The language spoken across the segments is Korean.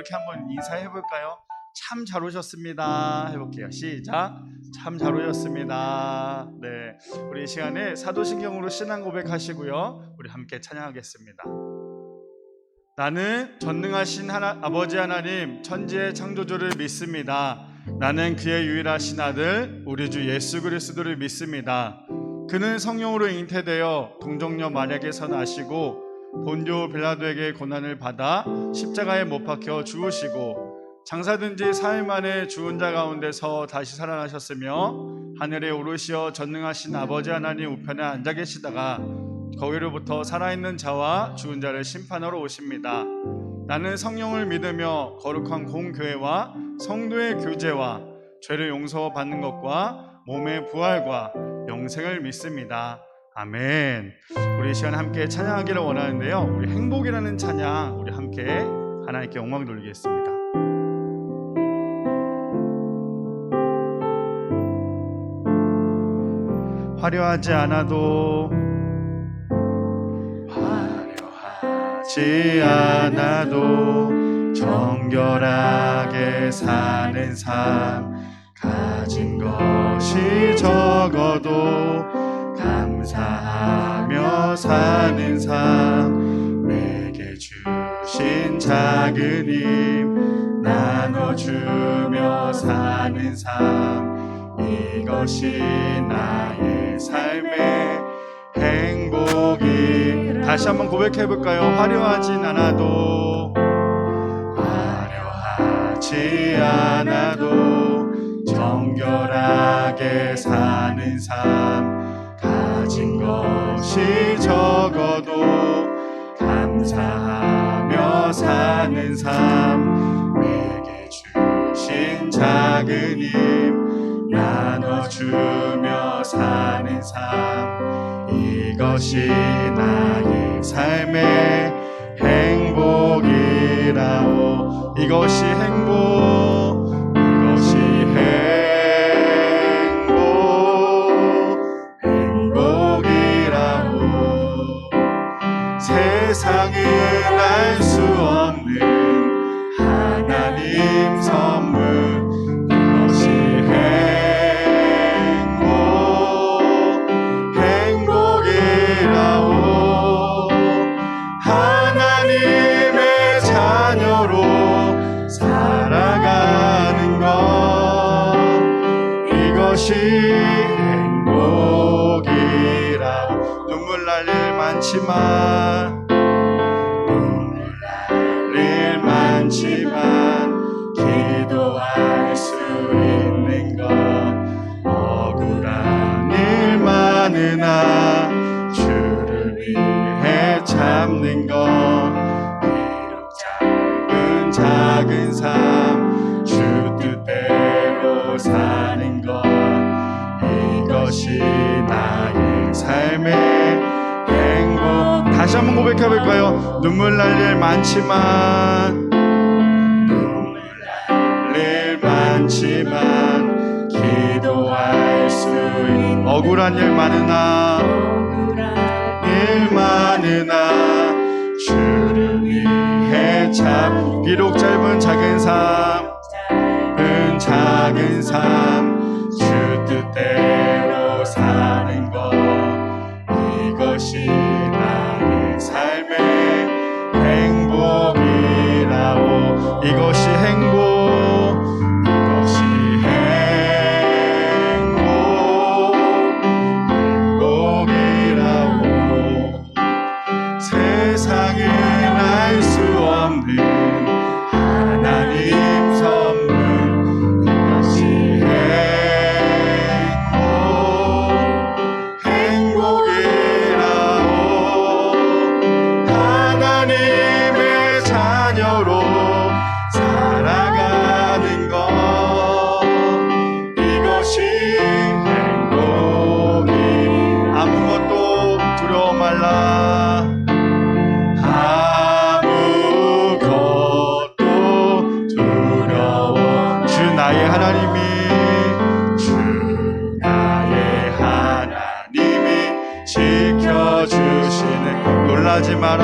이렇게 한번 인사해 볼까요? 참 잘 오셨습니다 해볼게요. 시작. 참 잘 오셨습니다. 네, 우리 이 시간에 사도신경으로 신앙 고백하시고요, 우리 함께 찬양하겠습니다. 나는 전능하신 아버지 하나님 천지의 창조주를 믿습니다. 나는 그의 유일하신 아들 우리 주 예수 그리스도를 믿습니다. 그는 성령으로 잉태되어 동정녀 마리아에게서 나시고 본디오 빌라도에게 고난을 받아 십자가에 못 박혀 죽으시고 장사된 지 4일 만에 죽은 자 가운데서 다시 살아나셨으며 하늘에 오르시어 전능하신 아버지 하나님 우편에 앉아 계시다가 거기로부터 살아있는 자와 죽은 자를 심판하러 오십니다. 나는 성령을 믿으며 거룩한 공교회와 성도의 교제와 죄를 용서받는 것과 몸의 부활과 영생을 믿습니다. 아멘. 우리 이 시간 함께 찬양하기를 원하는데요, 우리 행복이라는 찬양 우리 함께 하나님께 영광 돌리겠습니다. 화려하지 않아도 정결하게 사는 삶, 가진 것이 적어도 감사하며 사는 삶, 내게 주신 작은 힘 나눠주며 사는 삶, 이것이 나의 삶의 행복이. 다시 한번 고백해볼까요? 화려하진 않아도 정결하게 사는 삶, 가진 것이 적어도 감사하며 사는 삶, 내게 주신 작은 힘 나눠주며 사는 삶, 이것이 나의 삶의 행복이라오. 이것이 행복, 이것이 행복이라오. 세상은 알 수 없는 하나님 선물, 이것이 행복이라오. 하나님의 자녀로 살아가는 것, 이것이 행복이라오. 눈물 날 일 많지만 기도할 수 있는 것, 억울한 일 많으나 주를 위해 참는 것, 비록 짧은 작은 삶 주 뜻대로 사는 것, 이것이 나의 삶의 행복. 다시 한번 고백해볼까요? 눈물 날 일 많지만 기도할 수 있는, 억울한 일 많으나 주를 위해 참, 비록 짧은 작은 삶 주 뜻대로 사는 것, 이것이 나의 삶의 행복이라오. 이것이 행복이라오. 세상에 알 수 없는 하나님 선물, 이것이 행복이라오. 하나님의 자녀로 살아가는 것, 이것이 행복이. 아무것도 두려워 말라. 아무것도 두려워. 주 나의 하나님이 지켜주시네. 놀라지 마라.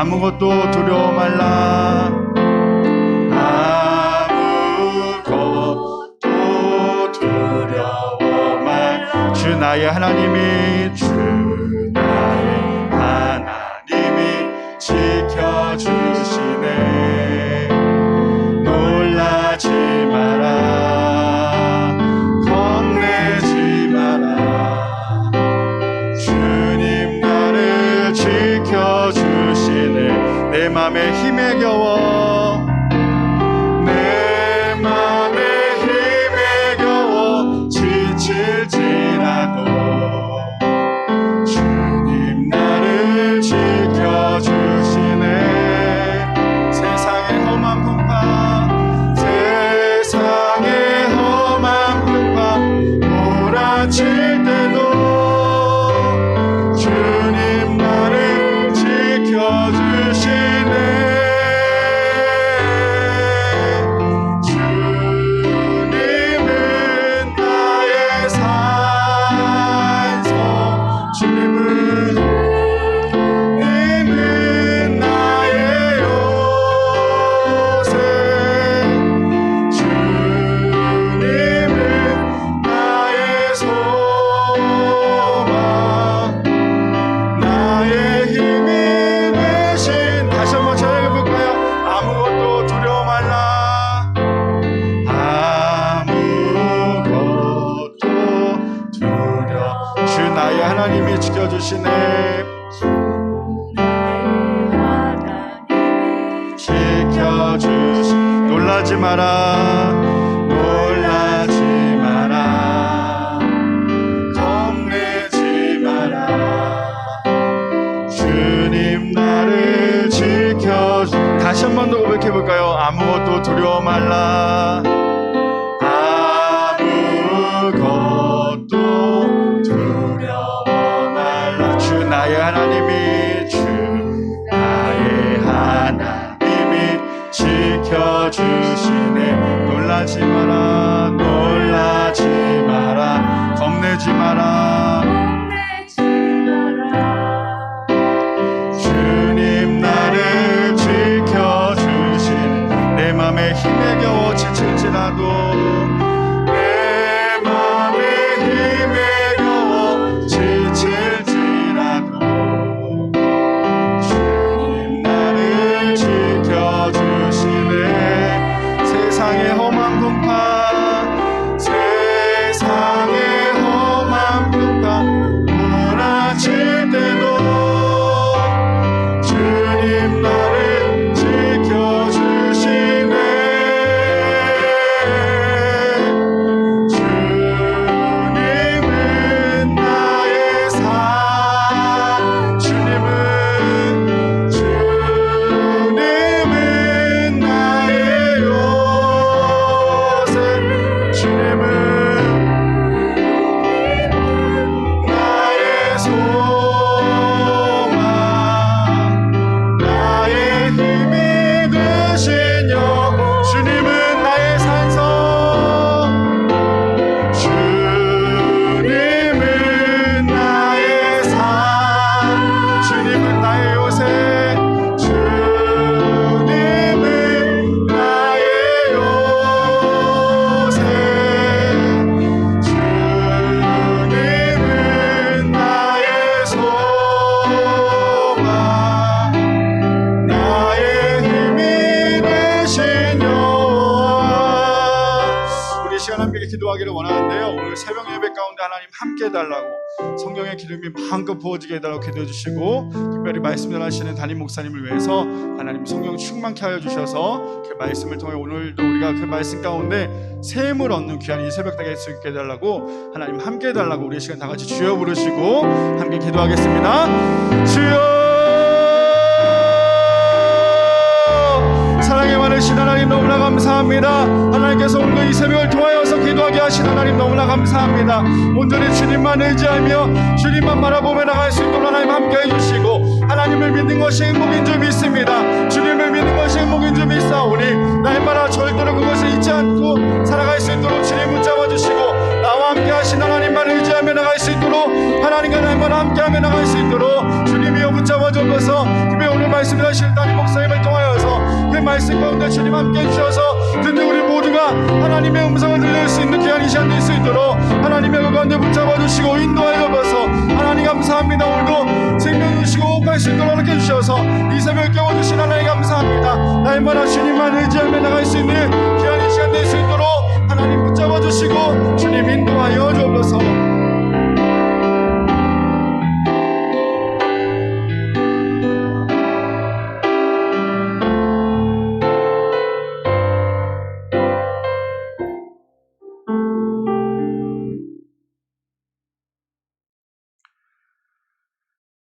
아무것도 두려워 말라. 아무것도 두려워 말라. 주 나의 하나님이 지켜주시네. 놀라지 마라. 겁내지 마라. 주님 나를 지켜주시네. 내 맘에 힘에 겨워, 내 맘에 힘에 겨워 지칠지라도 주님 나를 지켜주시네. 세상의 험한 풍파, 세상의 험한 풍파 몰아칠 때도 주님 나를 지켜주시네. 주님은 나의 산소, 주님은 나의 요새, 주님은 나의 소망, 나의 힘이 되신. 다시 한번 찬양해볼까요? 아무것도 두려워 말라. 아무것도 두려워. 주 나의 하나님이 지켜주시네. 지켜주시. 놀라지 마라. 놀라지 마라. 겁내지 마라. 주님 나를 지켜주. 다시 한 번 더 고백해볼까요? 아무것도 두려워 말라. 아무것도 두려워 말라. 주 나의 하나님이, 주 나의 하나님이 지켜주시네. 놀라지 마라. 놀라지 마라. 겁내지 마라. 주님 나를 지켜주시네. 내 맘에 힘에 겨워 지칠지라도, 내 맘에 힘에 겨워 지칠지라도 주님 나를 지켜주시네. 세상의 험한 풍파, 세상의 험한 풍파 몰아칠 때도 주님 나를 지켜주시네. 주님은 나의 산, 주님은 나의 요새, 주님은 나의 소망, 나의 힘이 되신 영, 주님은 나의 산성, 주님은 나의 산, 주님은 나의 요새, 주님은 나의 요새, 주님은 나의 소망, 나의 힘이 되신 여호와. 우리 시간 함께 기도하기를 원하는데요, 오늘 새벽 예배 가운데 하나님 함께 해달라고, 성령의 기름이 마음껏 부어지게 해달라고 기도해 주시고, 특별히 말씀 전하시는 담임 목사님을 위해서 하나님 성령 충만케 하여 주셔서 그 말씀을 통해 오늘도 우리가 그 말씀 가운데 새 힘을 얻는 귀한 이 새벽 되게 할 수 있게 해달라고, 하나님 함께 해달라고 우리 시간 다 같이 주여 부르시고 함께 기도하겠습니다. 주여, 사랑의 많으신 하나님 너무나 감사합니다. 하나님께서 오늘 이 새벽을 통하여서 기도하게 하신 하나님 너무나 감사합니다. 온전히 주님만 의지하며 주님만 바라보며 나갈 수 있도록 하나님 함께 해주시고, 하나님을 믿는 것이 행복인 줄 믿습니다. 주님을 믿는 것이 행복인 줄 믿사오니 날마다 절대로 그것을 잊지 않고 살아갈 수 있도록 주님 붙잡아 주시고, 나와 함께 하신 하나님만 의지하며 나갈 수 있도록, 하나님과 날마다 함께하며 나갈 수 있도록 주님이여 붙잡아 주셔서, 오늘 말씀을 하실 담임 목사님을 통하여서 그 말씀 가운데 주님 함께 해주셔서 듣는 우리 모두가 하나님의 음성을 들릴 수 있는 귀한 이 시간 될 수 있도록 하나님의 그 가운데 붙잡아 주시고 인도하여 주셔서 하나님 감사합니다. 오늘도 생명 주시고 호흡할 수 있도록 함께 해주셔서 이 새벽 깨워주신 하나님 감사합니다. 날마다 주님만 의지하며 나갈 수 있는 귀한 이 시간 될 수 있도록 하나님 붙잡아 주시고 주님 인도하여 주옵소서.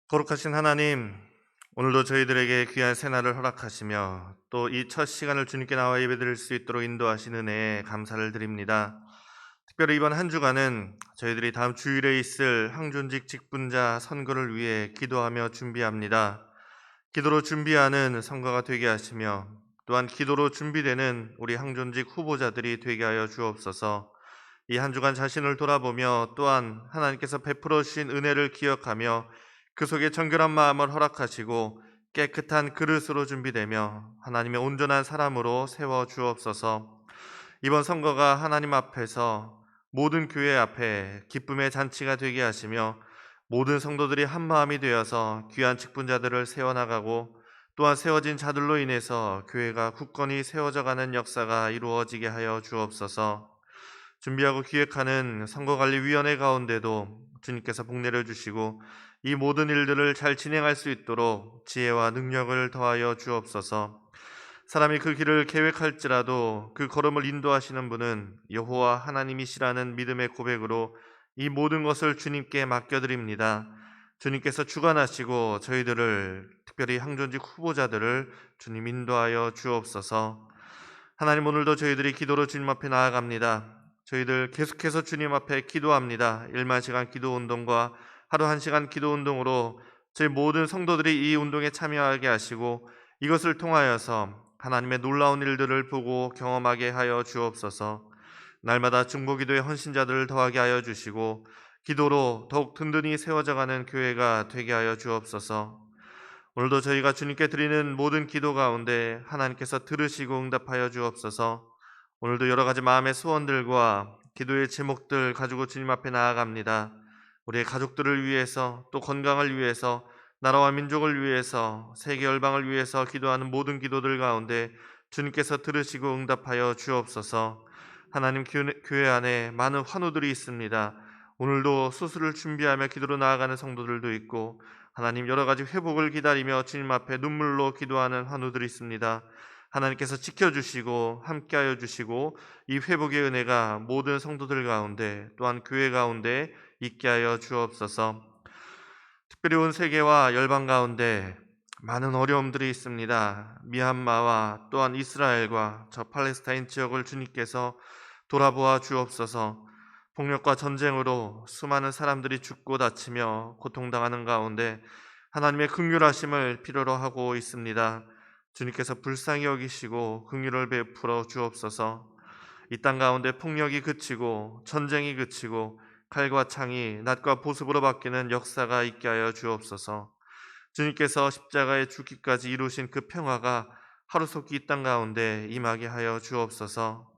거룩하신 하나님, 오늘도 저희들에게 귀한 새날을 허락하시며 또 이 첫 시간을 주님께 나와 예배드릴 수 있도록 인도하신 은혜에 감사를 드립니다. 특별히 이번 한 주간은 저희들이 다음 주일에 있을 항존직 직분자 선거를 위해 기도하며 준비합니다. 기도로 준비하는 선거가 되게 하시며 또한 기도로 준비되는 우리 항존직 후보자들이 되게 하여 주옵소서. 이 한 주간 자신을 돌아보며 또한 하나님께서 베풀어 주신 은혜를 기억하며 그 속에 정결한 마음을 허락하시고 깨끗한 그릇으로 준비되며 하나님의 온전한 사람으로 세워 주옵소서. 이번 선거가 하나님 앞에서 모든 교회 앞에 기쁨의 잔치가 되게 하시며 모든 성도들이 한 마음이 되어서 귀한 직분자들을 세워나가고 또한 세워진 자들로 인해서 교회가 굳건히 세워져가는 역사가 이루어지게 하여 주옵소서. 준비하고 기획하는 선거관리위원회 가운데도 주님께서 복내려 주시고 이 모든 일들을 잘 진행할 수 있도록 지혜와 능력을 더하여 주옵소서. 사람이 그 길을 계획할지라도 그 걸음을 인도하시는 분은 여호와 하나님이시라는 믿음의 고백으로 이 모든 것을 주님께 맡겨드립니다. 주님께서 주관하시고 저희들을 특별히 항존직 후보자들을 주님 인도하여 주옵소서. 하나님, 오늘도 저희들이 기도로 주님 앞에 나아갑니다. 저희들 계속해서 주님 앞에 기도합니다. 1만 시간 기도운동과 하루 1시간 기도운동으로 저희 모든 성도들이 이 운동에 참여하게 하시고 이것을 통하여서 하나님의 놀라운 일들을 보고 경험하게 하여 주옵소서. 날마다 중보기도의 헌신자들을 더하게 하여 주시고 기도로 더욱 든든히 세워져가는 교회가 되게 하여 주옵소서. 오늘도 저희가 주님께 드리는 모든 기도 가운데 하나님께서 들으시고 응답하여 주옵소서. 오늘도 여러 가지 마음의 소원들과 기도의 제목들 가지고 주님 앞에 나아갑니다. 우리의 가족들을 위해서 또 건강을 위해서 나라와 민족을 위해서 세계 열방을 위해서 기도하는 모든 기도들 가운데 주님께서 들으시고 응답하여 주옵소서. 하나님, 교회 안에 많은 환우들이 있습니다. 오늘도 수술을 준비하며 기도로 나아가는 성도들도 있고 하나님, 여러 가지 회복을 기다리며 주님 앞에 눈물로 기도하는 환우들이 있습니다. 하나님께서 지켜주시고 함께하여 주시고 이 회복의 은혜가 모든 성도들 가운데 또한 교회 가운데 있게 하여 주옵소서. 특별히 온 세계와 열방 가운데 많은 어려움들이 있습니다. 미얀마와 또한 이스라엘과 저 팔레스타인 지역을 주님께서 돌아보아 주옵소서. 폭력과 전쟁으로 수많은 사람들이 죽고 다치며 고통당하는 가운데 하나님의 긍휼하심을 필요로 하고 있습니다. 주님께서 불쌍히 여기시고 긍휼을 베풀어 주옵소서. 이 땅 가운데 폭력이 그치고 전쟁이 그치고 칼과 창이 낫과 보습으로 바뀌는 역사가 있게 하여 주옵소서. 주님께서 십자가에 죽기까지 이루신 그 평화가 하루속히 이 땅 가운데 임하게 하여 주옵소서.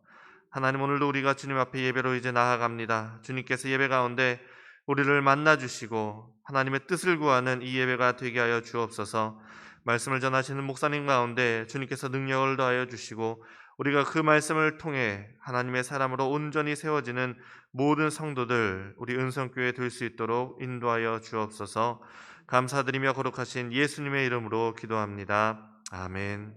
하나님, 오늘도 우리가 주님 앞에 예배로 이제 나아갑니다. 주님께서 예배 가운데 우리를 만나주시고 하나님의 뜻을 구하는 이 예배가 되게 하여 주옵소서. 말씀을 전하시는 목사님 가운데 주님께서 능력을 더하여 주시고 우리가 그 말씀을 통해 하나님의 사람으로 온전히 세워지는 모든 성도들, 우리 은성교회 될 수 있도록 인도하여 주옵소서. 감사드리며 거룩하신 예수님의 이름으로 기도합니다. 아멘.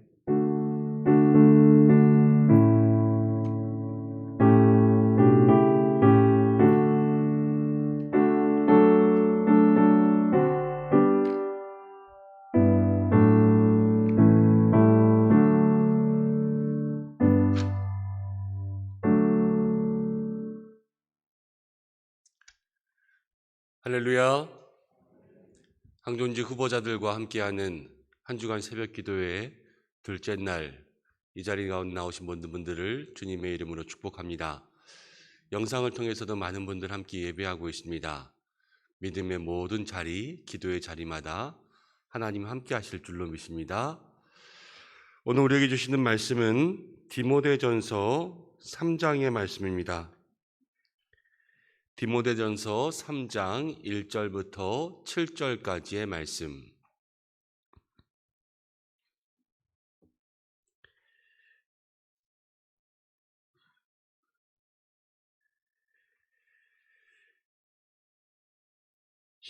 할렐루야. 항존직 후보자들과 함께하는 한 주간 새벽 기도회의 둘째 날, 이 자리 가운데 나오신 모든 분들을 주님의 이름으로 축복합니다. 영상을 통해서도 많은 분들 함께 예배하고 있습니다. 믿음의 모든 자리, 기도의 자리마다 하나님 함께 하실 줄로 믿습니다. 오늘 우리에게 주시는 말씀은 디모데전서 3장의 말씀입니다. 디모데전서 3장 1절부터 7절까지의 말씀.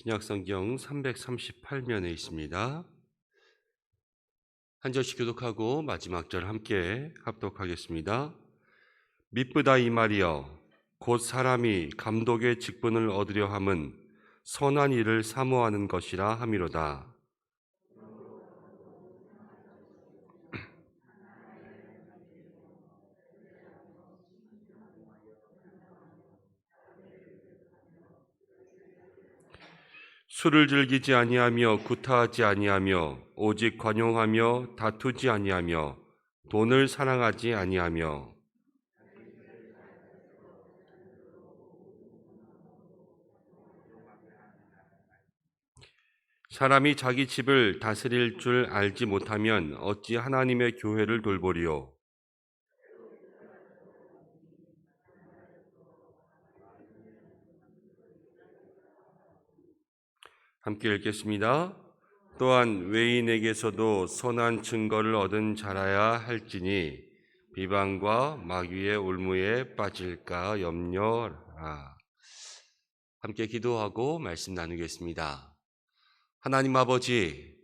신약성경 338면에 있습니다. 한 절씩 교독하고 마지막 절 함께 합독하겠습니다. 미쁘다 이 말이여, 곧 사람이 감독의 직분을 얻으려 함은 선한 일을 사모하는 것이라 함이로다. 술을 즐기지 아니하며 구타하지 아니하며 오직 관용하며 다투지 아니하며 돈을 사랑하지 아니하며 사람이 자기 집을 다스릴 줄 알지 못하면 어찌 하나님의 교회를 돌보리요. 함께 읽겠습니다. 또한 외인에게서도 선한 증거를 얻은 자라야 할지니 비방과 마귀의 올무에 빠질까 염려하라. 함께 기도하고 말씀 나누겠습니다. 하나님 아버지,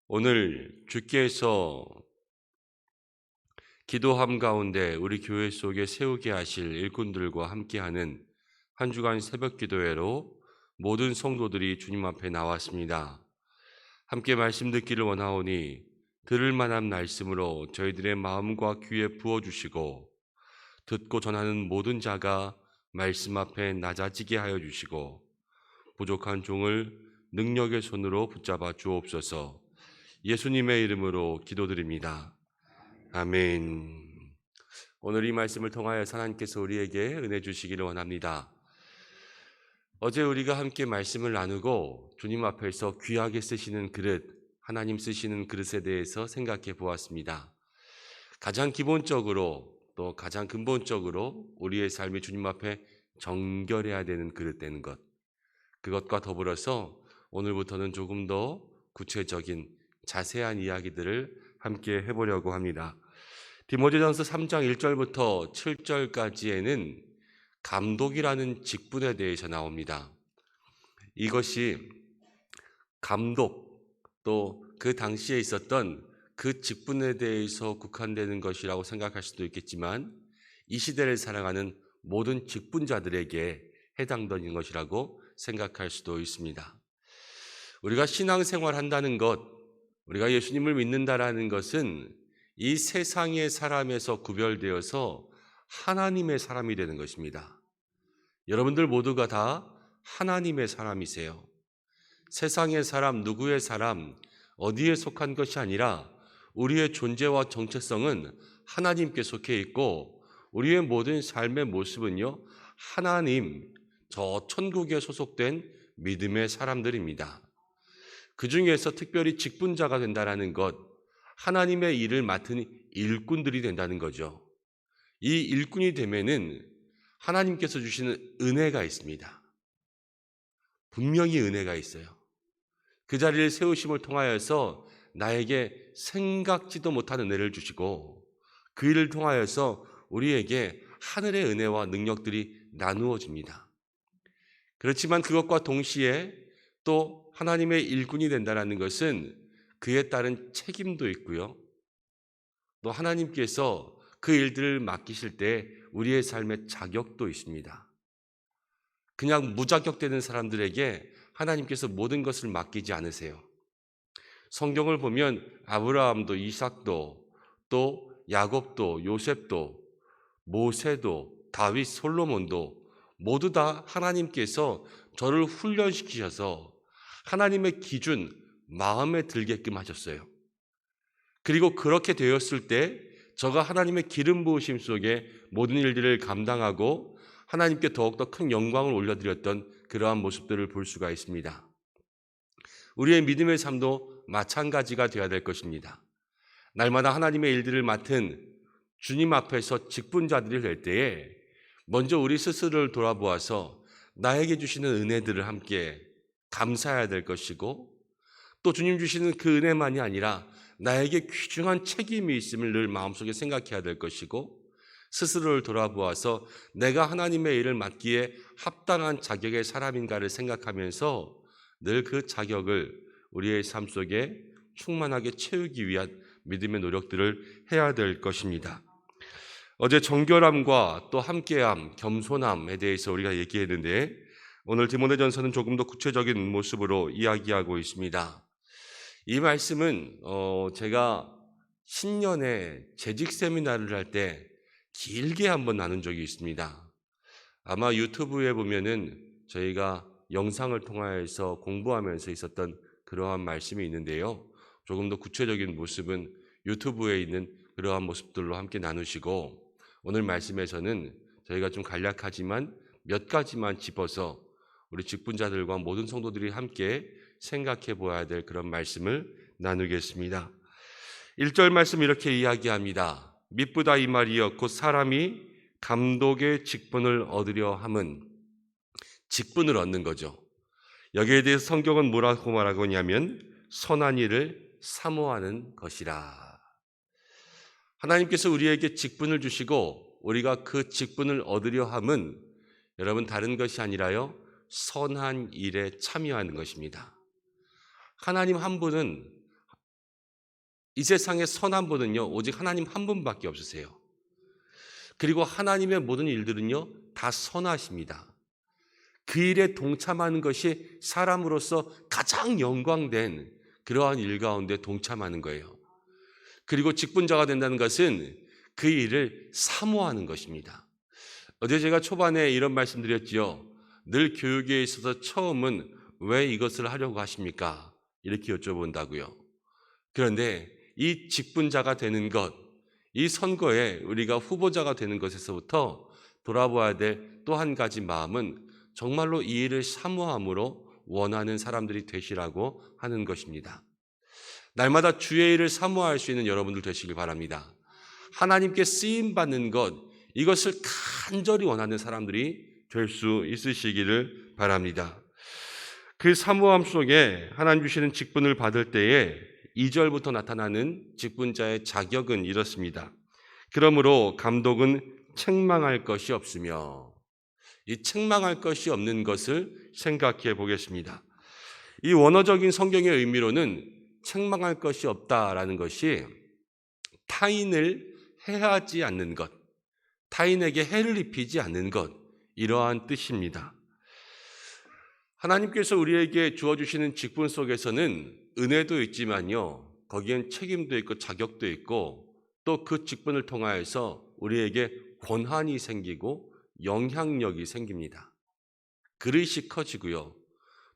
오늘 주께서 기도함 가운데 우리 교회 속에 세우게 하실 일꾼들과 함께하는 한 주간 새벽 기도회로 모든 성도들이 주님 앞에 나왔습니다. 함께 말씀 듣기를 원하오니 들을 만한 말씀으로 저희들의 마음과 귀에 부어주시고 듣고 전하는 모든 자가 말씀 앞에 낮아지게 하여 주시고 부족한 종을 능력의 손으로 붙잡아 주옵소서. 예수님의 이름으로 기도드립니다. 아멘. 오늘 이 말씀을 통하여 하나님께서 우리에게 은혜 주시기를 원합니다. 어제 우리가 함께 말씀을 나누고 주님 앞에서 귀하게 쓰시는 그릇, 하나님 쓰시는 그릇에 대해서 생각해 보았습니다. 가장 기본적으로 또 가장 근본적으로 우리의 삶이 주님 앞에 정결해야 되는 그릇 되는 것, 그것과 더불어서 오늘부터는 조금 더 구체적인 자세한 이야기들을 함께 해보려고 합니다. 디모데전서 3장 1절부터 7절까지에는 감독이라는 직분에 대해서 나옵니다. 이것이 감독, 또 그 당시에 있었던 그 직분에 대해서 국한되는 것이라고 생각할 수도 있겠지만 이 시대를 살아가는 모든 직분자들에게 해당되는 것이라고 생각할 수도 있습니다. 우리가 신앙생활 한다는 것, 우리가 예수님을 믿는다라는 것은 이 세상의 사람에서 구별되어서 하나님의 사람이 되는 것입니다. 여러분들 모두가 다 하나님의 사람이세요. 세상의 사람, 누구의 사람, 어디에 속한 것이 아니라 우리의 존재와 정체성은 하나님께 속해 있고 우리의 모든 삶의 모습은요, 하나님, 저 천국에 소속된 믿음의 사람들입니다. 그 중에서 특별히 직분자가 된다는 것, 하나님의 일을 맡은 일꾼들이 된다는 거죠. 이 일꾼이 되면은 하나님께서 주시는 은혜가 있습니다. 분명히 은혜가 있어요. 그 자리를 세우심을 통하여서 나에게 생각지도 못한 은혜를 주시고 그 일을 통하여서 우리에게 하늘의 은혜와 능력들이 나누어집니다. 그렇지만 그것과 동시에 또 하나님의 일꾼이 된다는 것은 그에 따른 책임도 있고요. 또 하나님께서 그 일들을 맡기실 때 우리의 삶의 자격도 있습니다. 그냥 무자격되는 사람들에게 하나님께서 모든 것을 맡기지 않으세요. 성경을 보면 아브라함도 이삭도 또 야곱도 요셉도 모세도 다윗 솔로몬도 모두 다 하나님께서 저를 훈련시키셔서 하나님의 기준 마음에 들게끔 하셨어요. 그리고 그렇게 되었을 때 저가 하나님의 기름 부으심 속에 모든 일들을 감당하고 하나님께 더욱더 큰 영광을 올려드렸던 그러한 모습들을 볼 수가 있습니다. 우리의 믿음의 삶도 마찬가지가 되어야 될 것입니다. 날마다 하나님의 일들을 맡은 주님 앞에서 직분자들이 될 때에 먼저 우리 스스로를 돌아보아서 나에게 주시는 은혜들을 함께 감사해야 될 것이고, 또 주님 주시는 그 은혜만이 아니라 나에게 귀중한 책임이 있음을 늘 마음속에 생각해야 될 것이고, 스스로를 돌아보아서 내가 하나님의 일을 맡기에 합당한 자격의 사람인가를 생각하면서 늘 그 자격을 우리의 삶 속에 충만하게 채우기 위한 믿음의 노력들을 해야 될 것입니다. 어제 정결함과 또 함께함, 겸손함에 대해서 우리가 얘기했는데, 오늘 디모데전서는 조금 더 구체적인 모습으로 이야기하고 있습니다. 이 말씀은 제가 신년에 재직 세미나를 할 때 길게 한번 나눈 적이 있습니다. 아마 유튜브에 보면은 저희가 영상을 통하여서 공부하면서 있었던 그러한 말씀이 있는데요. 조금 더 구체적인 모습은 유튜브에 있는 그러한 모습들로 함께 나누시고, 오늘 말씀에서는 저희가 좀 간략하지만 몇 가지만 짚어서 우리 직분자들과 모든 성도들이 함께 생각해 보아야 될 그런 말씀을 나누겠습니다. 1절 말씀 이렇게 이야기합니다. 미쁘다 이 말이여 곧 사람이 감독의 직분을 얻으려 함은, 직분을 얻는 거죠. 여기에 대해서 성경은 뭐라고 말하고 있냐면 선한 일을 사모하는 것이라. 하나님께서 우리에게 직분을 주시고 우리가 그 직분을 얻으려 함은 여러분 다른 것이 아니라요, 선한 일에 참여하는 것입니다. 하나님 한 분은, 이 세상에 선한 분은요 오직 하나님 한 분밖에 없으세요. 그리고 하나님의 모든 일들은요 다 선하십니다. 그 일에 동참하는 것이 사람으로서 가장 영광된 그러한 일 가운데 동참하는 거예요. 그리고 직분자가 된다는 것은 그 일을 사모하는 것입니다. 어제 제가 초반에 이런 말씀드렸지요. 늘 교육에 있어서 처음은 왜 이것을 하려고 하십니까? 이렇게 여쭤본다고요. 그런데 이 직분자가 되는 것, 이 선거에 우리가 후보자가 되는 것에서부터 돌아봐야 될 또 한 가지 마음은 정말로 이 일을 사모함으로 원하는 사람들이 되시라고 하는 것입니다. 날마다 주의 일을 사모할 수 있는 여러분들 되시길 바랍니다. 하나님께 쓰임받는 것, 이것을 간절히 원하는 사람들이 될 수 있으시기를 바랍니다. 그 사모함 속에 하나님 주시는 직분을 받을 때에 2절부터 나타나는 직분자의 자격은 이렇습니다. 그러므로 감독은 책망할 것이 없으며, 이 책망할 것이 없는 것을 생각해 보겠습니다. 이 원어적인 성경의 의미로는 책망할 것이 없다라는 것이 타인을 해하지 않는 것, 타인에게 해를 입히지 않는 것, 이러한 뜻입니다. 하나님께서 우리에게 주어주시는 직분 속에서는 은혜도 있지만요, 거기엔 책임도 있고 자격도 있고, 또 그 직분을 통하여서 우리에게 권한이 생기고 영향력이 생깁니다. 그릇이 커지고요,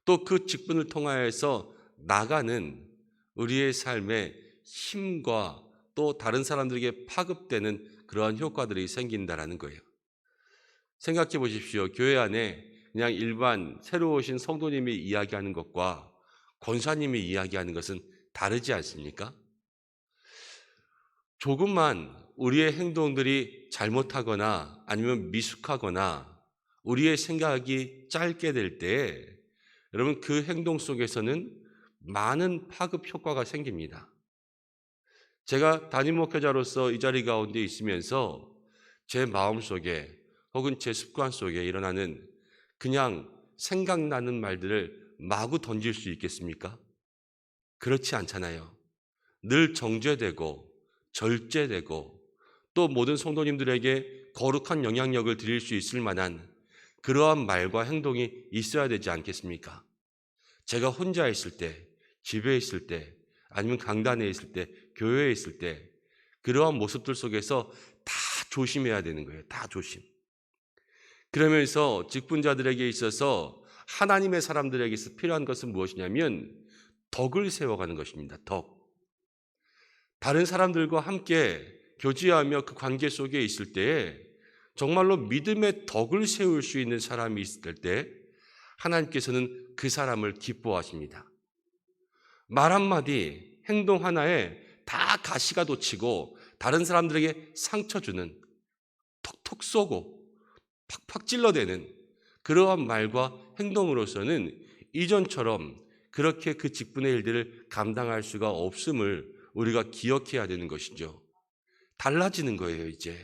또 그 직분을 통하여서 나가는 우리의 삶에 힘과 또 다른 사람들에게 파급되는 그러한 효과들이 생긴다라는 거예요. 생각해 보십시오. 교회 안에 그냥 일반 새로 오신 성도님이 이야기하는 것과 권사님이 이야기하는 것은 다르지 않습니까? 조금만 우리의 행동들이 잘못하거나 아니면 미숙하거나 우리의 생각이 짧게 될 때 여러분 그 행동 속에서는 많은 파급 효과가 생깁니다. 제가 담임 목회자로서 이 자리 가운데 있으면서 제 마음속에 혹은 제 습관 속에 일어나는 그냥 생각나는 말들을 마구 던질 수 있겠습니까? 그렇지 않잖아요. 늘 정죄되고 절제되고 또 모든 성도님들에게 거룩한 영향력을 드릴 수 있을 만한 그러한 말과 행동이 있어야 되지 않겠습니까? 제가 혼자 있을 때, 집에 있을 때, 아니면 강단에 있을 때, 교회에 있을 때 그러한 모습들 속에서 다 조심해야 되는 거예요. 다 조심. 그러면서 직분자들에게 있어서 하나님의 사람들에게 있어서 필요한 것은 무엇이냐면 덕을 세워가는 것입니다. 덕. 다른 사람들과 함께 교제하며 그 관계 속에 있을 때에 정말로 믿음의 덕을 세울 수 있는 사람이 있을 때 하나님께서는 그 사람을 기뻐하십니다. 말 한마디, 행동 하나에 다 가시가 돋치고 다른 사람들에게 상처 주는, 톡톡 쏘고 팍팍 찔러대는 그러한 말과 행동으로서는 이전처럼 그렇게 그 직분의 일들을 감당할 수가 없음을 우리가 기억해야 되는 것이죠. 달라지는 거예요, 이제.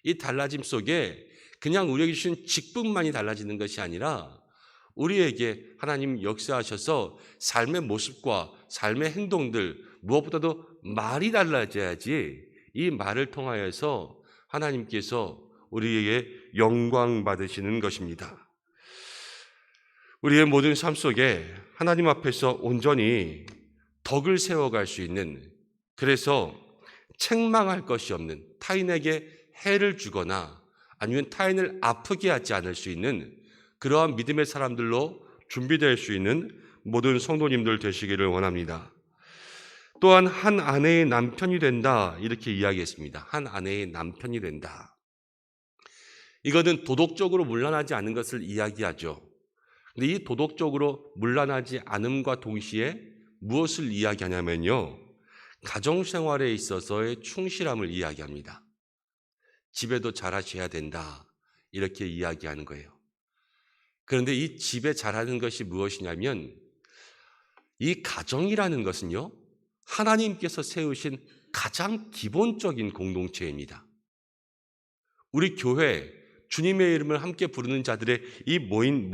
이 달라짐 속에 그냥 우리에게 주신 직분만이 달라지는 것이 아니라 우리에게 하나님 역사하셔서 삶의 모습과 삶의 행동들, 무엇보다도 말이 달라져야지 이 말을 통하여서 하나님께서 우리에게 영광 받으시는 것입니다. 우리의 모든 삶 속에 하나님 앞에서 온전히 덕을 세워갈 수 있는, 그래서 책망할 것이 없는, 타인에게 해를 주거나 아니면 타인을 아프게 하지 않을 수 있는 그러한 믿음의 사람들로 준비될 수 있는 모든 성도님들 되시기를 원합니다. 또한 한 아내의 남편이 된다, 이렇게 이야기했습니다. 한 아내의 남편이 된다. 이거는 도덕적으로 문란하지 않은 것을 이야기하죠. 근데 이 도덕적으로 문란하지 않음과 동시에 무엇을 이야기하냐면요, 가정생활에 있어서의 충실함을 이야기합니다. 집에도 잘하셔야 된다, 이렇게 이야기하는 거예요. 그런데 이 집에 잘하는 것이 무엇이냐면, 이 가정이라는 것은요, 하나님께서 세우신 가장 기본적인 공동체입니다. 우리 교회, 주님의 이름을 함께 부르는 자들의 이 모임,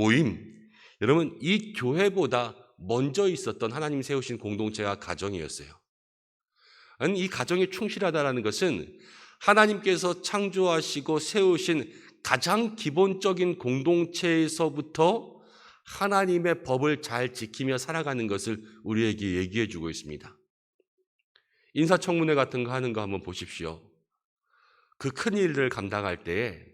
여러분, 이 교회보다 먼저 있었던 하나님 세우신 공동체가 가정이었어요. 이 가정이 충실하다는 것은 하나님께서 창조하시고 세우신 가장 기본적인 공동체에서부터 하나님의 법을 잘 지키며 살아가는 것을 우리에게 얘기해 주고 있습니다. 인사청문회 같은 거 하는 거 한번 보십시오. 그 큰 일을 감당할 때에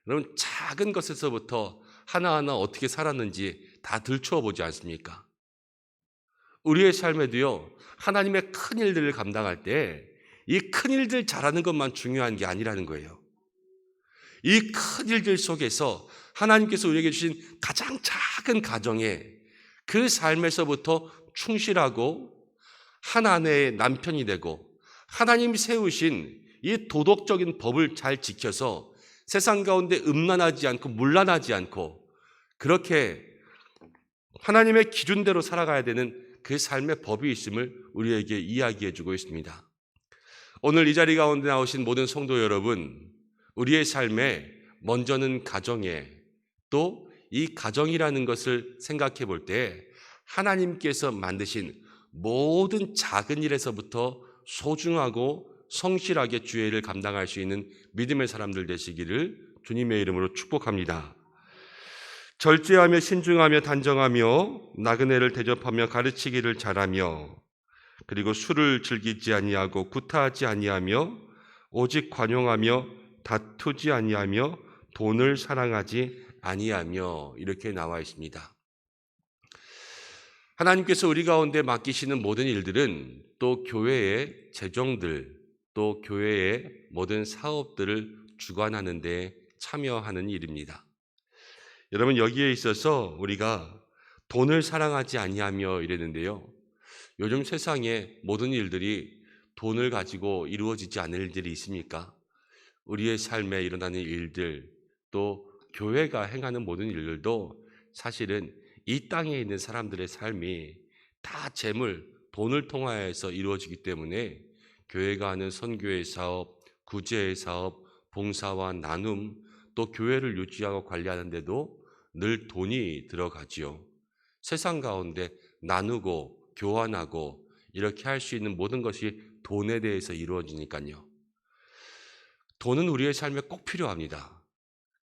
여러분, 작은 것에서부터 하나하나 어떻게 살았는지 다 들추어 보지 않습니까? 우리의 삶에도요, 하나님의 큰 일들을 감당할 때 이 큰 일들 잘하는 것만 중요한 게 아니라는 거예요. 이 큰 일들 속에서 하나님께서 우리에게 주신 가장 작은 가정에 그 삶에서부터 충실하고 한 아내의 남편이 되고 하나님이 세우신 이 도덕적인 법을 잘 지켜서 세상 가운데 음란하지 않고 문란하지 않고 그렇게 하나님의 기준대로 살아가야 되는 그 삶의 법이 있음을 우리에게 이야기해 주고 있습니다. 오늘 이 자리 가운데 나오신 모든 성도 여러분, 우리의 삶에 먼저는 가정에, 또 이 가정이라는 것을 생각해 볼 때 하나님께서 만드신 모든 작은 일에서부터 소중하고 성실하게 주의 일을 감당할 수 있는 믿음의 사람들 되시기를 주님의 이름으로 축복합니다. 절제하며 신중하며 단정하며 나그네를 대접하며 가르치기를 잘하며, 그리고 술을 즐기지 아니하고 구타하지 아니하며 오직 관용하며 다투지 아니하며 돈을 사랑하지 아니하며, 이렇게 나와 있습니다. 하나님께서 우리 가운데 맡기시는 모든 일들은 또 교회의 재정들, 또 교회의 모든 사업들을 주관하는 데 참여하는 일입니다. 여러분, 여기에 있어서 우리가 돈을 사랑하지 아니하며 이랬는데요, 요즘 세상에 모든 일들이 돈을 가지고 이루어지지 않을 일들이 있습니까? 우리의 삶에 일어나는 일들, 또 교회가 행하는 모든 일들도 사실은 이 땅에 있는 사람들의 삶이 다 재물, 돈을 통하여서 이루어지기 때문에 교회가 하는 선교의 사업, 구제의 사업, 봉사와 나눔, 또 교회를 유지하고 관리하는 데도 늘 돈이 들어가지요. 세상 가운데 나누고 교환하고 이렇게 할 수 있는 모든 것이 돈에 대해서 이루어지니까요. 돈은 우리의 삶에 꼭 필요합니다.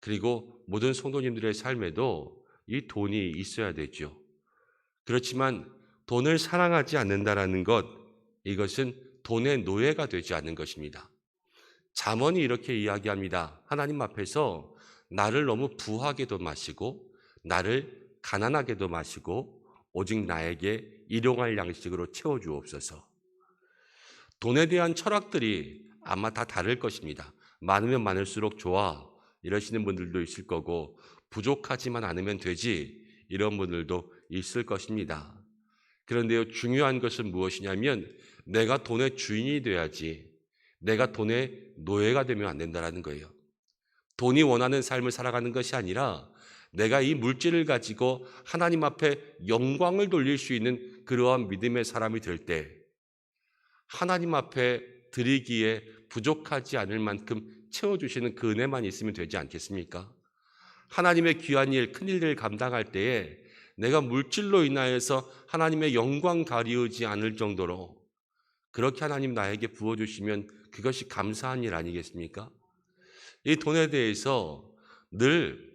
그리고 모든 성도님들의 삶에도 이 돈이 있어야 되죠. 그렇지만 돈을 사랑하지 않는다라는 것, 이것은 돈의 노예가 되지 않는 것입니다. 잠언이 이렇게 이야기합니다. 하나님 앞에서 나를 너무 부하게도 마시고 나를 가난하게도 마시고 오직 나에게 일용할 양식으로 채워주옵소서. 돈에 대한 철학들이 아마 다 다를 것입니다. 많으면 많을수록 좋아, 이러시는 분들도 있을 거고, 부족하지만 않으면 되지, 이런 분들도 있을 것입니다. 그런데요, 중요한 것은 무엇이냐면 내가 돈의 주인이 돼야지 내가 돈의 노예가 되면 안 된다는 거예요. 돈이 원하는 삶을 살아가는 것이 아니라 내가 이 물질을 가지고 하나님 앞에 영광을 돌릴 수 있는 그러한 믿음의 사람이 될 때 하나님 앞에 드리기에 부족하지 않을 만큼 채워주시는 그 은혜만 있으면 되지 않겠습니까? 하나님의 귀한 일, 큰 일들을 감당할 때에 내가 물질로 인하여서 하나님의 영광 가리우지 않을 정도로 그렇게 하나님 나에게 부어주시면 그것이 감사한 일 아니겠습니까? 이 돈에 대해서 늘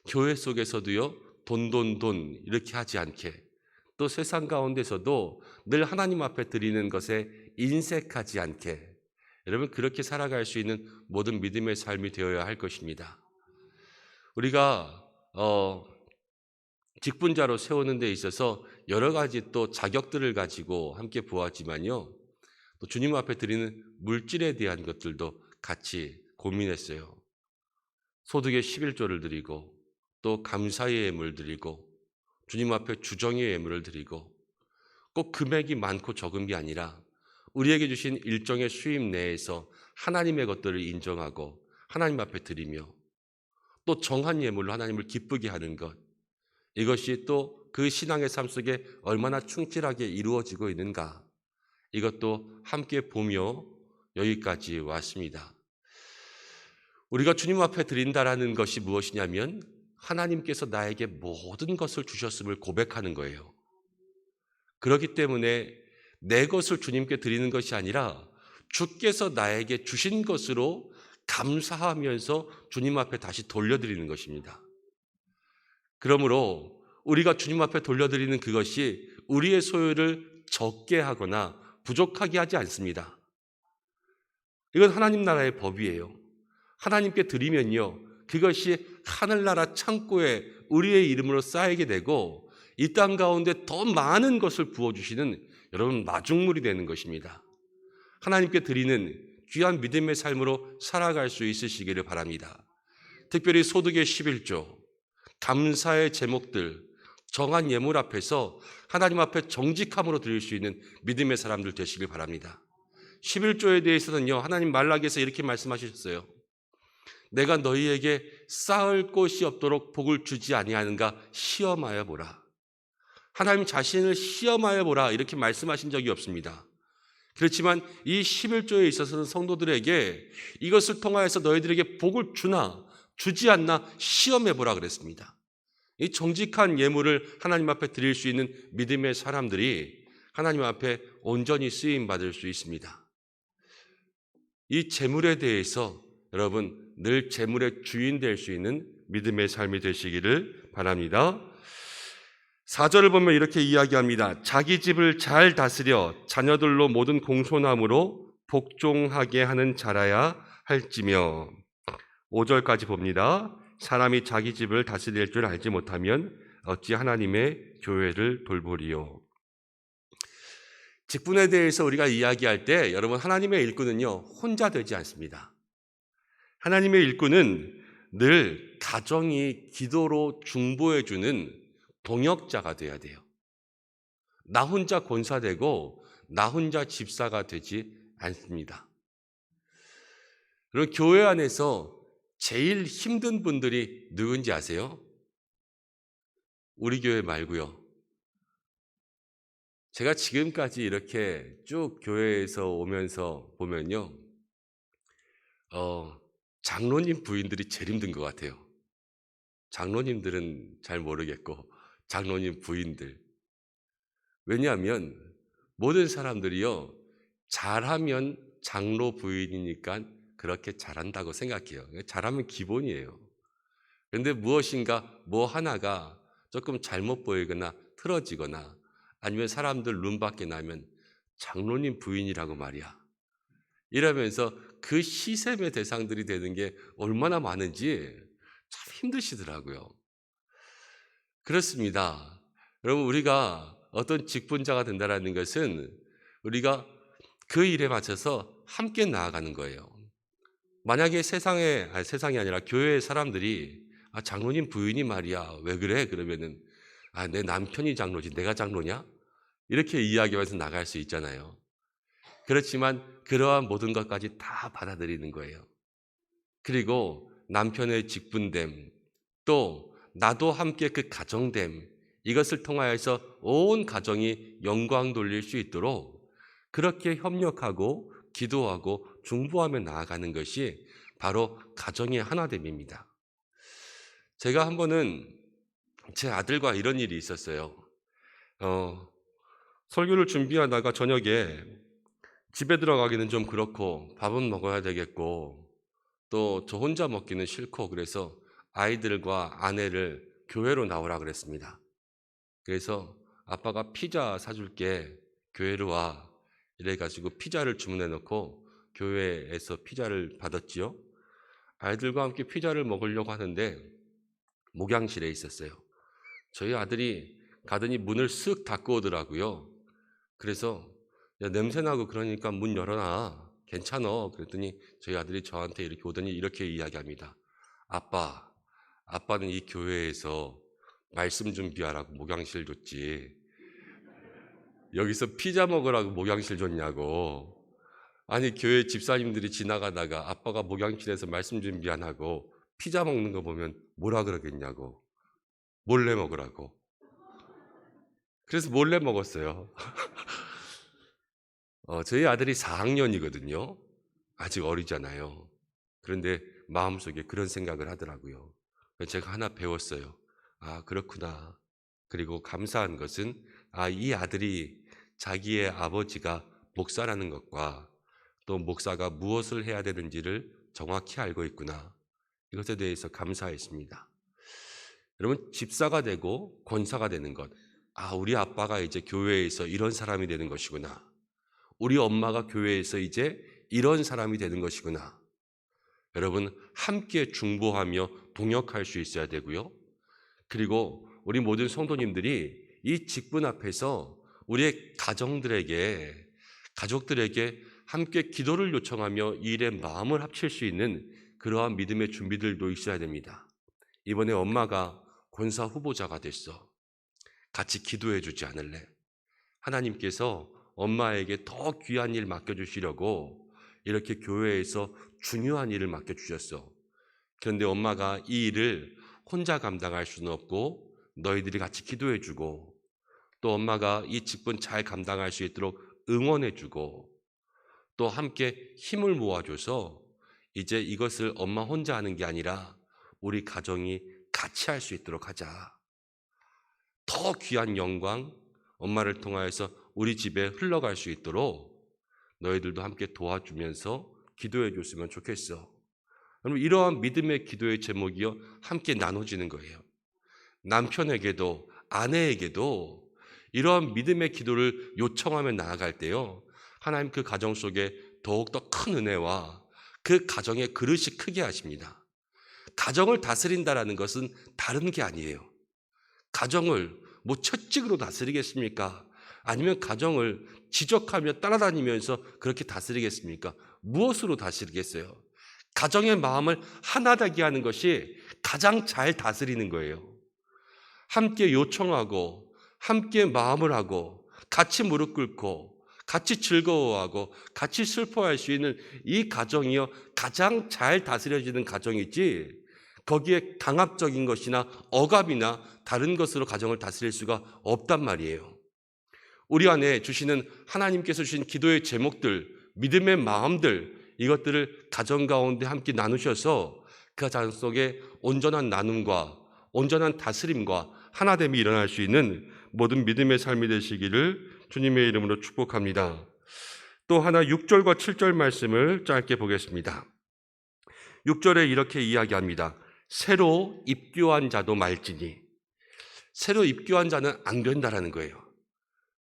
교회 속에서도요, 돈 이렇게 하지 않게, 또 세상 가운데서도 늘 하나님 앞에 드리는 것에 인색하지 않게, 여러분 그렇게 살아갈 수 있는 모든 믿음의 삶이 되어야 할 것입니다. 우리가 직분자로 세우는 데 있어서 여러 가지 또 자격들을 가지고 함께 보았지만요, 또 주님 앞에 드리는 물질에 대한 것들도 같이 고민했어요. 소득의 11조를 드리고 또 감사의 예물을 드리고 주님 앞에 주정의 예물을 드리고, 꼭 금액이 많고 적은 게 아니라 우리에게 주신 일정의 수입 내에서 하나님의 것들을 인정하고 하나님 앞에 드리며 또 정한 예물로 하나님을 기쁘게 하는 것, 이것이 또 그 신앙의 삶 속에 얼마나 충실하게 이루어지고 있는가, 이것도 함께 보며 여기까지 왔습니다. 우리가 주님 앞에 드린다라는 것이 무엇이냐면 하나님께서 나에게 모든 것을 주셨음을 고백하는 거예요. 그렇기 때문에 내 것을 주님께 드리는 것이 아니라 주께서 나에게 주신 것으로 감사하면서 주님 앞에 다시 돌려드리는 것입니다. 그러므로 우리가 주님 앞에 돌려드리는 그것이 우리의 소유를 적게 하거나 부족하게 하지 않습니다. 이건 하나님 나라의 법이에요. 하나님께 드리면요, 그것이 하늘나라 창고에 우리의 이름으로 쌓이게 되고 이 땅 가운데 더 많은 것을 부어주시는 여러분 마중물이 되는 것입니다. 하나님께 드리는 귀한 믿음의 삶으로 살아갈 수 있으시기를 바랍니다. 특별히 소득의 11조, 감사의 제목들, 정한 예물 앞에서 하나님 앞에 정직함으로 드릴 수 있는 믿음의 사람들 되시길 바랍니다. 11조에 대해서는요, 하나님 말라기에서 이렇게 말씀하셨어요. 내가 너희에게 쌓을 곳이 없도록 복을 주지 아니하는가 시험하여 보라. 하나님 자신을 시험하여 보라 이렇게 말씀하신 적이 없습니다. 그렇지만 이 11조에 있어서는 성도들에게 이것을 통하여서 너희들에게 복을 주나 주지 않나 시험해 보라 그랬습니다. 이 정직한 예물을 하나님 앞에 드릴 수 있는 믿음의 사람들이 하나님 앞에 온전히 쓰임 받을 수 있습니다. 이 재물에 대해서 여러분 늘 재물의 주인 될 수 있는 믿음의 삶이 되시기를 바랍니다. 4절을 보면 이렇게 이야기합니다. 자기 집을 잘 다스려 자녀들로 모든 공손함으로 복종하게 하는 자라야 할지며. 5절까지 봅니다. 사람이 자기 집을 다스릴 줄 알지 못하면 어찌 하나님의 교회를 돌보리요. 직분에 대해서 우리가 이야기할 때 여러분 하나님의 일꾼은요 혼자 되지 않습니다. 하나님의 일꾼은 늘 가정이 기도로 중보해주는 동역자가 돼야 돼요. 나 혼자 권사되고 나 혼자 집사가 되지 않습니다. 그리고 교회 안에서 제일 힘든 분들이 누군지 아세요? 우리 교회 말고요. 제가 지금까지 이렇게 쭉 교회에서 오면서 보면요, 장로님 부인들이 제일 힘든 것 같아요. 장로님들은 잘 모르겠고 장로님 부인들. 왜냐하면 모든 사람들이요 잘하면 장로 부인이니까 그렇게 잘한다고 생각해요. 잘하면 기본이에요. 그런데 무엇인가 뭐 하나가 조금 잘못 보이거나 틀어지거나 아니면 사람들 눈밖에 나면 장로님 부인이라고 말이야. 이러면서 그 시샘의 대상들이 되는 게 얼마나 많은지 참 힘드시더라고요. 그렇습니다. 여러분 우리가 어떤 직분자가 된다는 것은 우리가 그 일에 맞춰서 함께 나아가는 거예요. 만약에 세상이 아니라 교회의 사람들이 장로님 부인이 말이야 왜 그래? 그러면은 내 남편이 장로지 내가 장로냐? 이렇게 이야기하면서 나갈 수 있잖아요. 그렇지만 그러한 모든 것까지 다 받아들이는 거예요. 그리고 남편의 직분됨, 또 나도 함께 그 가정됨, 이것을 통하여서 온 가정이 영광 돌릴 수 있도록 그렇게 협력하고 기도하고 중보하며 나아가는 것이 바로 가정의 하나됨입니다. 제가 한 번은 제 아들과 이런 일이 있었어요. 설교를 준비하다가 저녁에 집에 들어가기는 좀 그렇고 밥은 먹어야 되겠고 또 저 혼자 먹기는 싫고 그래서 아이들과 아내를 교회로 나오라 그랬습니다. 그래서 아빠가 피자 사줄게 교회로 와 이래가지고 피자를 주문해 놓고 교회에서 피자를 받았지요. 아이들과 함께 피자를 먹으려고 하는데 목양실에 있었어요. 저희 아들이 가더니 문을 쓱 닫고 오더라고요. 그래서 야, 냄새나고 그러니까 문 열어놔. 괜찮어. 그랬더니 저희 아들이 저한테 이렇게 오더니 이렇게 이야기합니다. 아빠는 이 교회에서 말씀 준비하라고 목양실 줬지. 여기서 피자 먹으라고 목양실 줬냐고. 아니 교회 집사님들이 지나가다가 아빠가 목양실에서 말씀 준비 안 하고 피자 먹는 거 보면 뭐라 그러겠냐고. 몰래 먹으라고. 그래서 몰래 먹었어요. 저희 아들이 4학년이거든요. 아직 어리잖아요. 그런데 마음속에 그런 생각을 하더라고요. 제가 하나 배웠어요. 아, 그렇구나. 그리고 감사한 것은 이 아들이 자기의 아버지가 목사라는 것과 또 목사가 무엇을 해야 되는지를 정확히 알고 있구나. 이것에 대해서 감사했습니다. 여러분, 집사가 되고 권사가 되는 것. 우리 아빠가 이제 교회에서 이런 사람이 되는 것이구나. 우리 엄마가 교회에서 이제 이런 사람이 되는 것이구나. 여러분, 함께 중보하며 동역할 수 있어야 되고요. 그리고 우리 모든 성도님들이 이 직분 앞에서 우리의 가족들에게 함께 기도를 요청하며 이 일에 마음을 합칠 수 있는 그러한 믿음의 준비들도 있어야 됩니다. 이번에 엄마가 권사 후보자가 됐어. 같이 기도해 주지 않을래? 하나님께서 엄마에게 더 귀한 일 맡겨주시려고 이렇게 교회에서 중요한 일을 맡겨주셨어. 그런데 엄마가 이 일을 혼자 감당할 수는 없고 너희들이 같이 기도해주고 또 엄마가 이 직분 잘 감당할 수 있도록 응원해주고 또 함께 힘을 모아줘서 이제 이것을 엄마 혼자 하는 게 아니라 우리 가정이 같이 할 수 있도록 하자. 더 귀한 영광 엄마를 통하여서 우리 집에 흘러갈 수 있도록 너희들도 함께 도와주면서 기도해 줬으면 좋겠어. 여러분, 이러한 믿음의 기도의 제목이요 함께 나눠지는 거예요. 남편에게도 아내에게도 이러한 믿음의 기도를 요청하며 나아갈 때요 하나님 그 가정 속에 더욱더 큰 은혜와 그 가정의 그릇이 크게 하십니다. 가정을 다스린다라는 것은 다른 게 아니에요. 가정을 뭐 채찍으로 다스리겠습니까? 아니면 가정을 지적하며 따라다니면서 그렇게 다스리겠습니까? 무엇으로 다스리겠어요? 가정의 마음을 하나 되게 하는 것이 가장 잘 다스리는 거예요. 함께 요청하고 함께 마음을 하고 같이 무릎 꿇고 같이 즐거워하고 같이 슬퍼할 수 있는 이 가정이요 가장 잘 다스려지는 가정이지 거기에 강압적인 것이나 억압이나 다른 것으로 가정을 다스릴 수가 없단 말이에요. 우리 안에 주시는 하나님께서 주신 기도의 제목들, 믿음의 마음들 이것들을 가정 가운데 함께 나누셔서 그 가정 속에 온전한 나눔과 온전한 다스림과 하나됨이 일어날 수 있는 모든 믿음의 삶이 되시기를 주님의 이름으로 축복합니다. 또 하나 6절과 7절 말씀을 짧게 보겠습니다. 6절에 이렇게 이야기합니다. 새로 입교한 자도 말지니. 새로 입교한 자는 안 된다라는 거예요.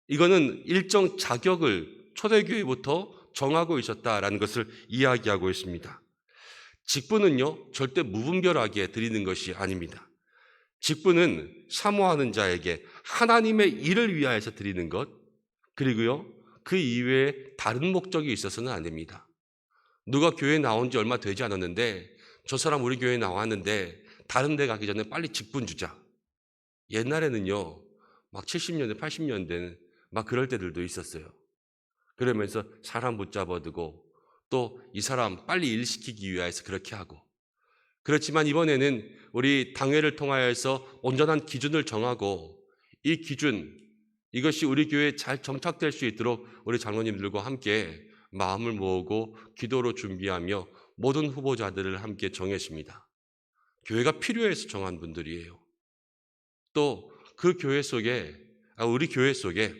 이거는 일정 자격을 초대교회부터 정하고 있었다라는 것을 이야기하고 있습니다. 직분은요 절대 무분별하게 드리는 것이 아닙니다. 직분은 사모하는 자에게 하나님의 일을 위하여서 드리는 것, 그리고요 그 이외에 다른 목적이 있어서는 안 됩니다. 누가 교회에 나온 지 얼마 되지 않았는데 저 사람 우리 교회에 나왔는데 다른 데 가기 전에 빨리 직분 주자. 옛날에는요 막 70년대 80년대는 막 그럴 때들도 있었어요. 그러면서 사람 붙잡아두고 또 이 사람 빨리 일시키기 위해서 그렇게 하고, 그렇지만 이번에는 우리 당회를 통하여서 온전한 기준을 정하고 이 기준, 이것이 우리 교회에 잘 정착될 수 있도록 우리 장로님들과 함께 마음을 모으고 기도로 준비하며 모든 후보자들을 함께 정했습니다. 교회가 필요해서 정한 분들이에요. 또 그 교회 속에, 우리 교회 속에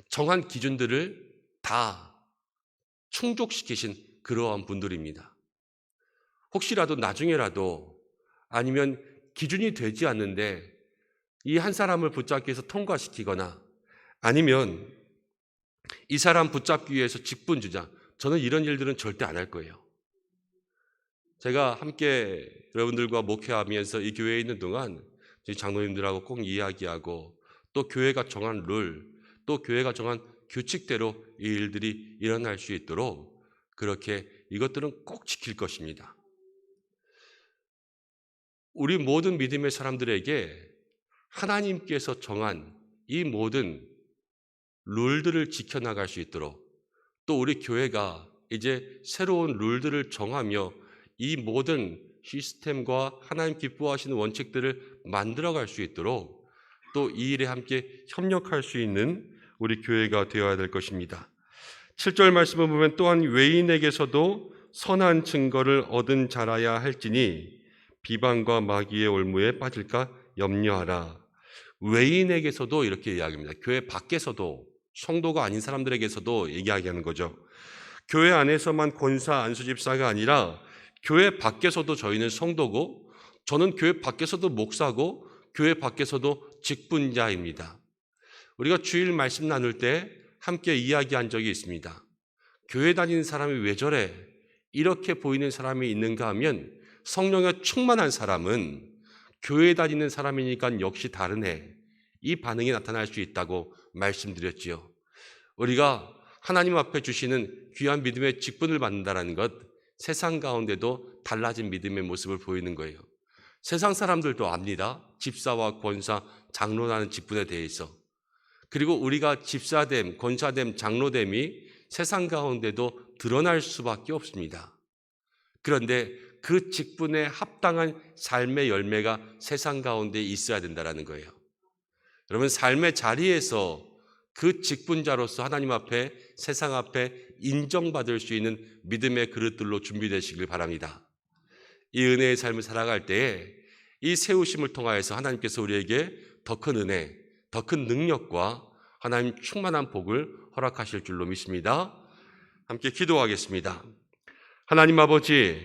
정한 기준들을 다 충족시키신 그러한 분들입니다. 혹시라도 나중에라도 아니면 기준이 되지 않는데 이 한 사람을 붙잡기 위해서 통과시키거나 아니면 이 사람 붙잡기 위해서 직분주자, 저는 이런 일들은 절대 안 할 거예요. 제가 함께 여러분들과 목회하면서 이 교회에 있는 동안 장로님들하고 꼭 이야기하고 또 교회가 정한 룰, 또 교회가 정한 규칙대로 이 일들이 일어날 수 있도록 그렇게 이것들은 꼭 지킬 것입니다. 우리 모든 믿음의 사람들에게 하나님께서 정한 이 모든 룰들을 지켜나갈 수 있도록, 또 우리 교회가 이제 새로운 룰들을 정하며 이 모든 시스템과 하나님 기뻐하시는 원칙들을 만들어갈 수 있도록 또 이 일에 함께 협력할 수 있는 우리 교회가 되어야 될 것입니다. 7절 말씀을 보면 또한 외인에게서도 선한 증거를 얻은 자라야 할지니 비방과 마귀의 올무에 빠질까 염려하라. 외인에게서도 이렇게 이야기합니다. 교회 밖에서도, 성도가 아닌 사람들에게서도 얘기하는 거죠. 교회 안에서만 권사, 안수집사가 아니라 교회 밖에서도 저희는 성도고, 저는 교회 밖에서도 목사고, 교회 밖에서도 직분자입니다. 우리가 주일 말씀 나눌 때 함께 이야기한 적이 있습니다. 교회 다니는 사람이 왜 저래? 이렇게 보이는 사람이 있는가 하면 성령에 충만한 사람은 교회 다니는 사람이니까 역시 다르네, 이 반응이 나타날 수 있다고 말씀드렸지요. 우리가 하나님 앞에 주시는 귀한 믿음의 직분을 받는다는 것, 세상 가운데도 달라진 믿음의 모습을 보이는 거예요. 세상 사람들도 압니다. 집사와 권사, 장로라는 직분에 대해서. 그리고 우리가 집사됨, 권사됨, 장로됨이 세상 가운데도 드러날 수밖에 없습니다. 그런데 그 직분에 합당한 삶의 열매가 세상 가운데 있어야 된다는 거예요. 여러분, 삶의 자리에서 그 직분자로서 하나님 앞에, 세상 앞에 인정받을 수 있는 믿음의 그릇들로 준비되시길 바랍니다. 이 은혜의 삶을 살아갈 때에 이 세우심을 통하여서 하나님께서 우리에게 더 큰 은혜, 더 큰 능력과 하나님 충만한 복을 허락하실 줄로 믿습니다. 함께 기도하겠습니다. 하나님 아버지,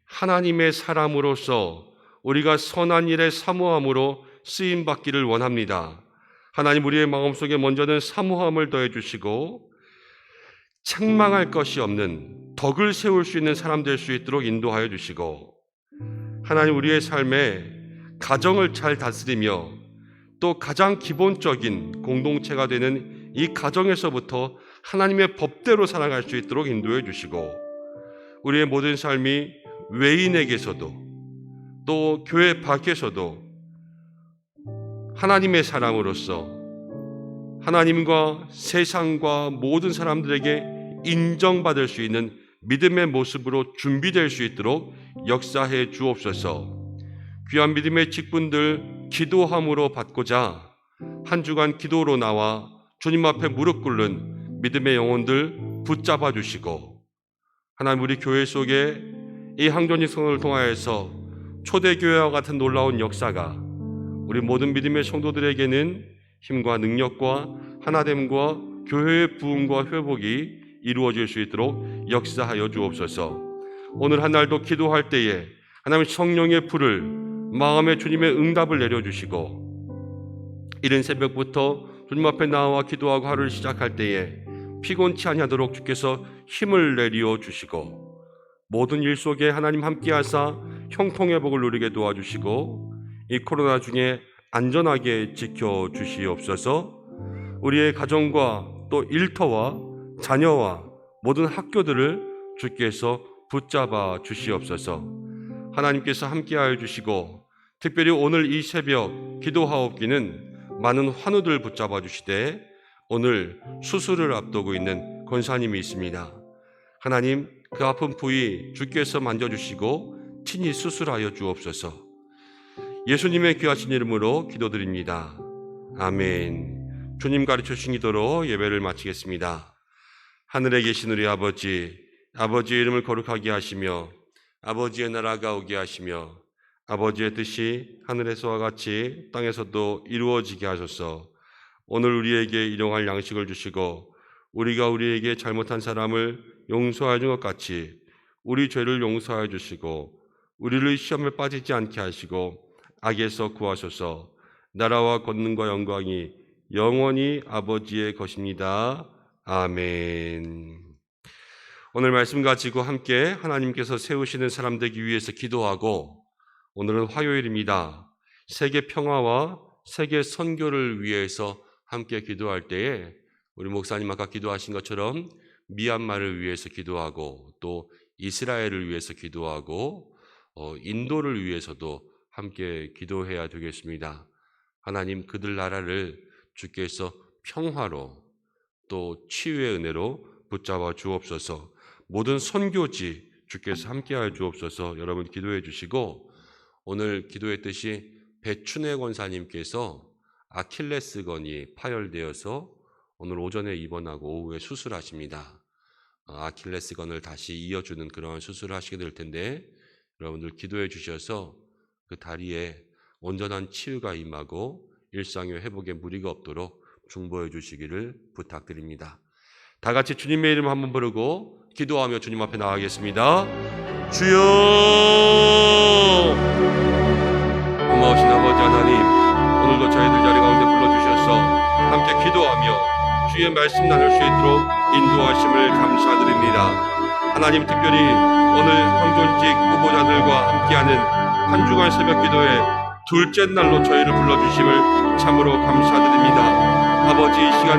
하나님의 사람으로서 우리가 선한 일에 사모함으로 쓰임받기를 원합니다. 하나님, 우리의 마음속에 먼저는 사모함을 더해 주시고 책망할 것이 없는 덕을 세울 수 있는 사람 될 수 있도록 인도하여 주시고, 하나님, 우리의 삶에 가정을 잘 다스리며 또 가장 기본적인 공동체가 되는 이 가정에서부터 하나님의 법대로 살아갈 수 있도록 인도해 주시고, 우리의 모든 삶이 외인에게서도 또 교회 밖에서도 하나님의 사람으로서 하나님과 세상과 모든 사람들에게 인정받을 수 있는 믿음의 모습으로 준비될 수 있도록 역사해 주옵소서. 귀한 믿음의 직분들 기도함으로 받고자 한 주간 기도로 나와 주님 앞에 무릎 꿇는 믿음의 영혼들 붙잡아 주시고, 하나님, 우리 교회 속에 이 항존직 선언을 통하여서 초대교회와 같은 놀라운 역사가 우리 모든 믿음의 성도들에게는 힘과 능력과 하나됨과 교회의 부흥과 회복이 이루어질 수 있도록 역사하여 주옵소서. 오늘 한 날도 기도할 때에 하나님 성령의 불을, 마음의 주님의 응답을 내려주시고, 이른 새벽부터 주님 앞에 나와 기도하고 하루를 시작할 때에 피곤치 아니하도록 주께서 힘을 내리어 주시고, 모든 일 속에 하나님 함께하사 형통의 복을 누리게 도와주시고, 이 코로나 중에 안전하게 지켜주시옵소서. 우리의 가정과 또 일터와 자녀와 모든 학교들을 주께서 붙잡아 주시옵소서. 하나님께서 함께하여 주시고, 특별히 오늘 이 새벽 기도하옵기는 많은 환우들 붙잡아 주시되 오늘 수술을 앞두고 있는 권사님이 있습니다. 하나님, 그 아픈 부위 주께서 만져주시고 친히 수술하여 주옵소서. 예수님의 귀하신 이름으로 기도드립니다. 아멘. 주님 가르쳐 주신 기도로 예배를 마치겠습니다. 하늘에 계신 우리 아버지, 아버지의 이름을 거룩하게 하시며 아버지의 나라가 오게 하시며 아버지의 뜻이 하늘에서와 같이 땅에서도 이루어지게 하소서. 오늘 우리에게 일용할 양식을 주시고 우리가 우리에게 잘못한 사람을 용서하여 준 것 같이 우리 죄를 용서하여 주시고 우리를 시험에 빠지지 않게 하시고 악에서 구하소서. 나라와 권능과 영광이 영원히 아버지의 것입니다. 아멘. 오늘 말씀 가지고 함께 하나님께서 세우시는 사람 되기 위해서 기도하고, 오늘은 화요일입니다. 세계 평화와 세계 선교를 위해서 함께 기도할 때에 우리 목사님 아까 기도하신 것처럼 미얀마를 위해서 기도하고 또 이스라엘을 위해서 기도하고 인도를 위해서도 함께 기도해야 되겠습니다. 하나님, 그들 나라를 주께서 평화로 또 치유의 은혜로 붙잡아 주옵소서. 모든 선교지 주께서 함께하여 주옵소서. 여러분 기도해 주시고, 오늘 기도했듯이 배춘혜 권사님께서 아킬레스건이 파열되어서 오늘 오전에 입원하고 오후에 수술하십니다. 아킬레스건을 다시 이어주는 그러한 수술을 하시게 될 텐데, 여러분들 기도해 주셔서 그 다리에 온전한 치유가 임하고 일상의 회복에 무리가 없도록 중보해 주시기를 부탁드립니다. 다 같이 주님의 이름 한번 부르고 기도하며 주님 앞에 나가겠습니다. 주여! 고마우신 아버지 하나님, 오늘도 저희들 자리 가운데 불러주셔서 함께 기도하며 주의 말씀 나눌 수 있도록 인도하심을 감사드립니다. 하나님, 특별히 오늘 황존직 후보자들과 함께하는 한 주간 새벽 기도에 둘째 날로 저희를 불러주심을 참으로 감사드립니다. 아버지, 이 시간